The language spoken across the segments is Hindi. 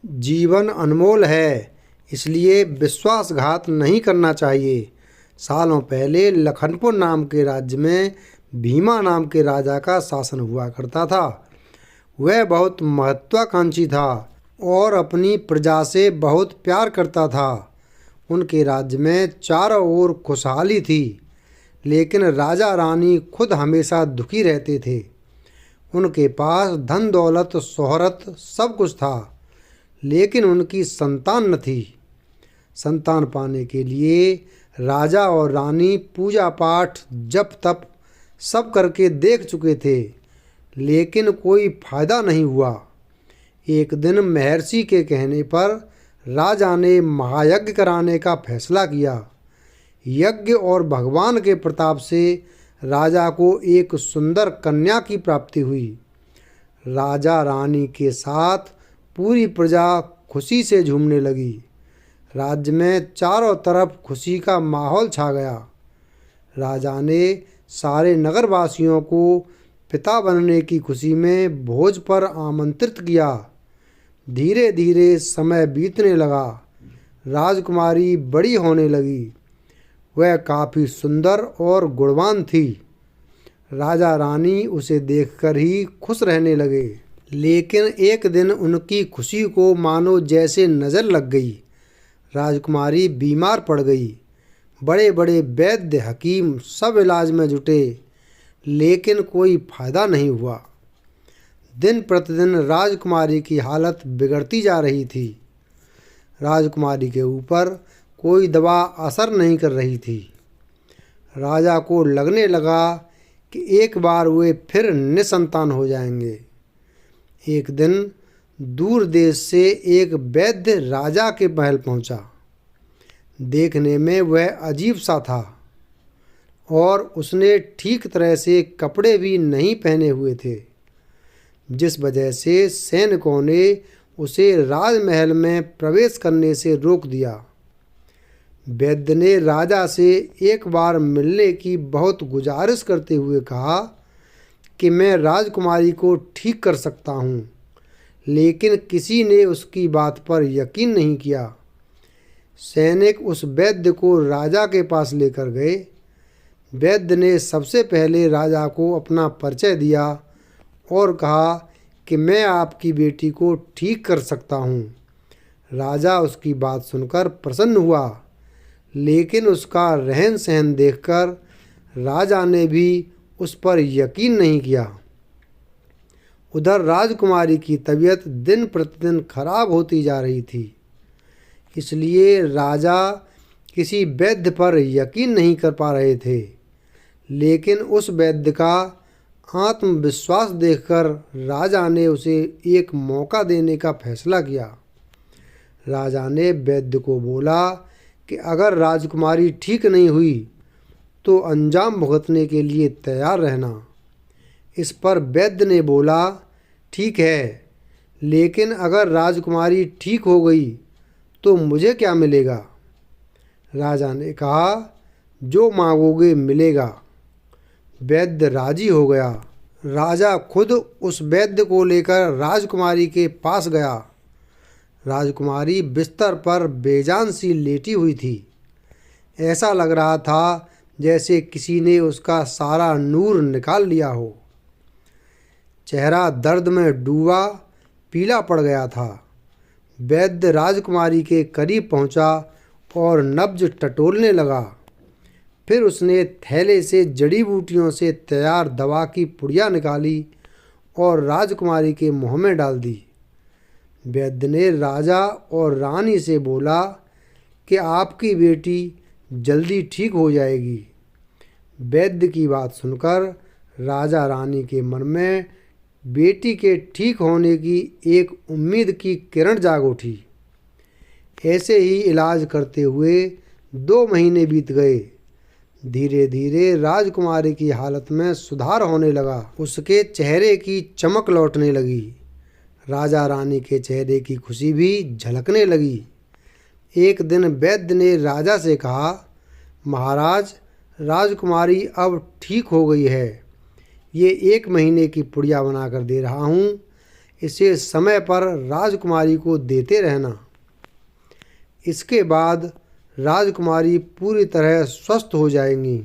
जीवन अनमोल है, इसलिए विश्वासघात नहीं करना चाहिए। सालों पहले लखनपुर नाम के राज्य में भीमा नाम के राजा का शासन हुआ करता था। वह बहुत महत्वाकांक्षी था और अपनी प्रजा से बहुत प्यार करता था। उनके राज्य में चारों ओर खुशहाली थी, लेकिन राजा रानी खुद हमेशा दुखी रहते थे। उनके पास धन दौलत शोहरत सब कुछ था, लेकिन उनकी संतान न थी। संतान पाने के लिए राजा और रानी पूजा पाठ जप तप सब करके देख चुके थे, लेकिन कोई फायदा नहीं हुआ। एक दिन महर्षि के कहने पर राजा ने महायज्ञ कराने का फैसला किया। यज्ञ और भगवान के प्रताप से राजा को एक सुंदर कन्या की प्राप्ति हुई। राजा रानी के साथ पूरी प्रजा खुशी से झूमने लगी। राज्य में चारों तरफ खुशी का माहौल छा गया। राजा ने सारे नगरवासियों को पिता बनने की खुशी में भोज पर आमंत्रित किया। धीरे धीरे समय बीतने लगा। राजकुमारी बड़ी होने लगी। वह काफ़ी सुंदर और गुणवान थी। राजा रानी उसे देखकर ही खुश रहने लगे, लेकिन एक दिन उनकी खुशी को मानो जैसे नज़र लग गई। राजकुमारी बीमार पड़ गई। बड़े बड़े वैद्य हकीम सब इलाज में जुटे, लेकिन कोई फायदा नहीं हुआ। दिन प्रतिदिन राजकुमारी की हालत बिगड़ती जा रही थी। राजकुमारी के ऊपर कोई दवा असर नहीं कर रही थी। राजा को लगने लगा कि एक बार वे फिर निसंतान हो जाएंगे। एक दिन दूर देश से एक वैद्य राजा के महल पहुंचा। देखने में वह अजीब सा था और उसने ठीक तरह से कपड़े भी नहीं पहने हुए थे, जिस वजह से सैनिकों ने उसे राजमहल में प्रवेश करने से रोक दिया। वैद्य ने राजा से एक बार मिलने की बहुत गुजारिश करते हुए कहा कि मैं राजकुमारी को ठीक कर सकता हूँ, लेकिन किसी ने उसकी बात पर यकीन नहीं किया। सैनिक उस वैद्य को राजा के पास लेकर गए। वैद्य ने सबसे पहले राजा को अपना परिचय दिया और कहा कि मैं आपकी बेटी को ठीक कर सकता हूँ। राजा उसकी बात सुनकर प्रसन्न हुआ, लेकिन उसका रहन सहन देखकर राजा ने भी उस पर यकीन नहीं किया। उधर राजकुमारी की तबीयत दिन प्रतिदिन खराब होती जा रही थी, इसलिए राजा किसी वैद्य पर यकीन नहीं कर पा रहे थे। लेकिन उस वैद्य का आत्मविश्वास देखकर राजा ने उसे एक मौका देने का फैसला किया। राजा ने वैद्य को बोला कि अगर राजकुमारी ठीक नहीं हुई तो अंजाम भुगतने के लिए तैयार रहना। इस पर वैद्य ने बोला, ठीक है, लेकिन अगर राजकुमारी ठीक हो गई तो मुझे क्या मिलेगा? राजा ने कहा, जो मांगोगे मिलेगा। वैद्य राजी हो गया। राजा खुद उस वैद्य को लेकर राजकुमारी के पास गया। राजकुमारी बिस्तर पर बेजान सी लेटी हुई थी। ऐसा लग रहा था जैसे किसी ने उसका सारा नूर निकाल लिया हो। चेहरा दर्द में डूबा पीला पड़ गया था। वैद्य राजकुमारी के करीब पहुंचा और नब्ज टटोलने लगा। फिर उसने थैले से जड़ी बूटियों से तैयार दवा की पुड़िया निकाली और राजकुमारी के मुंह में डाल दी। वैद्य ने राजा और रानी से बोला कि आपकी बेटी जल्दी ठीक हो जाएगी। वैद्य की बात सुनकर राजा रानी के मन में बेटी के ठीक होने की एक उम्मीद की किरण जाग उठी। ऐसे ही इलाज करते हुए 2 महीने बीत गए। धीरे धीरे राजकुमारी की हालत में सुधार होने लगा। उसके चेहरे की चमक लौटने लगी। राजा रानी के चेहरे की खुशी भी झलकने लगी। एक दिन वैद्य ने राजा से कहा, महाराज, राजकुमारी अब ठीक हो गई है। ये 1 महीने की पुड़िया बनाकर दे रहा हूँ। इसे समय पर राजकुमारी को देते रहना। इसके बाद राजकुमारी पूरी तरह स्वस्थ हो जाएंगी।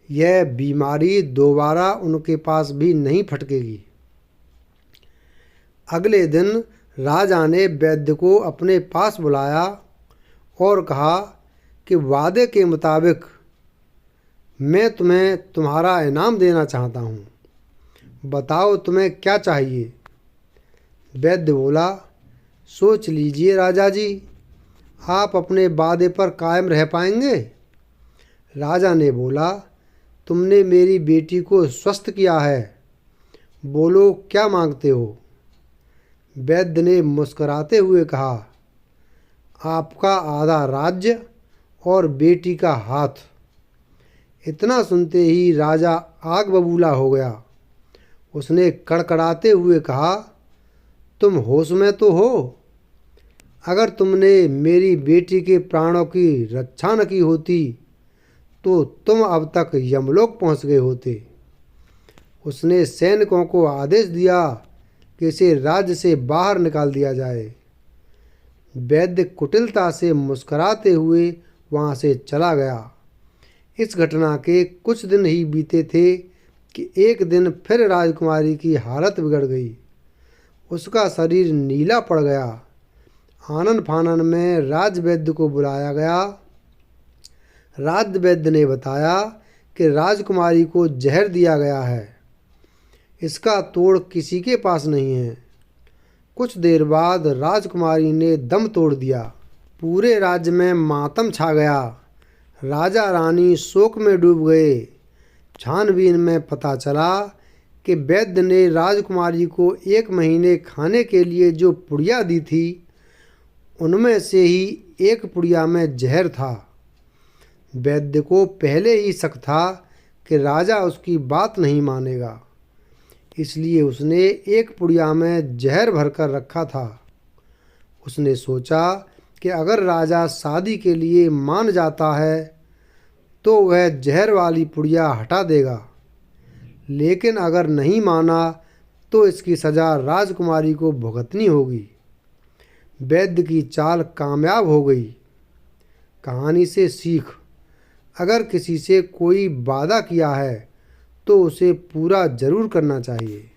यह बीमारी दोबारा उनके पास भी नहीं फटकेगी। अगले दिन राजा ने वैद्य को अपने पास बुलाया और कहा कि वादे के मुताबिक मैं तुम्हें तुम्हारा इनाम देना चाहता हूँ। बताओ तुम्हें क्या चाहिए। वैद्य बोला, सोच लीजिए राजा जी, आप अपने वादे पर कायम रह पाएंगे। राजा ने बोला, तुमने मेरी बेटी को स्वस्थ किया है, बोलो क्या मांगते हो। वैद्य ने मुस्कुराते हुए कहा, आपका आधा राज्य और बेटी का हाथ। इतना सुनते ही राजा आग बबूला हो गया। उसने कड़कड़ाते हुए कहा, तुम होश में तो हो? अगर तुमने मेरी बेटी के प्राणों की रक्षा न की होती तो तुम अब तक यमलोक पहुंच गए होते। उसने सैनिकों को आदेश दिया कि इसे राज्य से बाहर निकाल दिया जाए। वैद्य कुटिलता से मुस्कुराते हुए वहां से चला गया। इस घटना के कुछ दिन ही बीते थे कि एक दिन फिर राजकुमारी की हालत बिगड़ गई। उसका शरीर नीला पड़ गया। आनन फानन में राजवैद्य को बुलाया गया। राजवैद्य ने बताया कि राजकुमारी को जहर दिया गया है। इसका तोड़ किसी के पास नहीं है। कुछ देर बाद राजकुमारी ने दम तोड़ दिया। पूरे राज्य में मातम छा गया। राजा रानी शोक में डूब गए। छानबीन में पता चला कि वैद्य ने राजकुमारी को 1 महीने खाने के लिए जो पुड़िया दी थी उनमें से ही एक पुड़िया में जहर था। वैद्य को पहले ही शक था कि राजा उसकी बात नहीं मानेगा, इसलिए उसने एक पुड़िया में जहर भरकर रखा था। उसने सोचा कि अगर राजा शादी के लिए मान जाता है तो वह जहर वाली पुड़िया हटा देगा, लेकिन अगर नहीं माना तो इसकी सज़ा राजकुमारी को भुगतनी होगी। वैद्य की चाल कामयाब हो गई। कहानी से सीख, अगर किसी से कोई वादा किया है तो उसे पूरा ज़रूर करना चाहिए।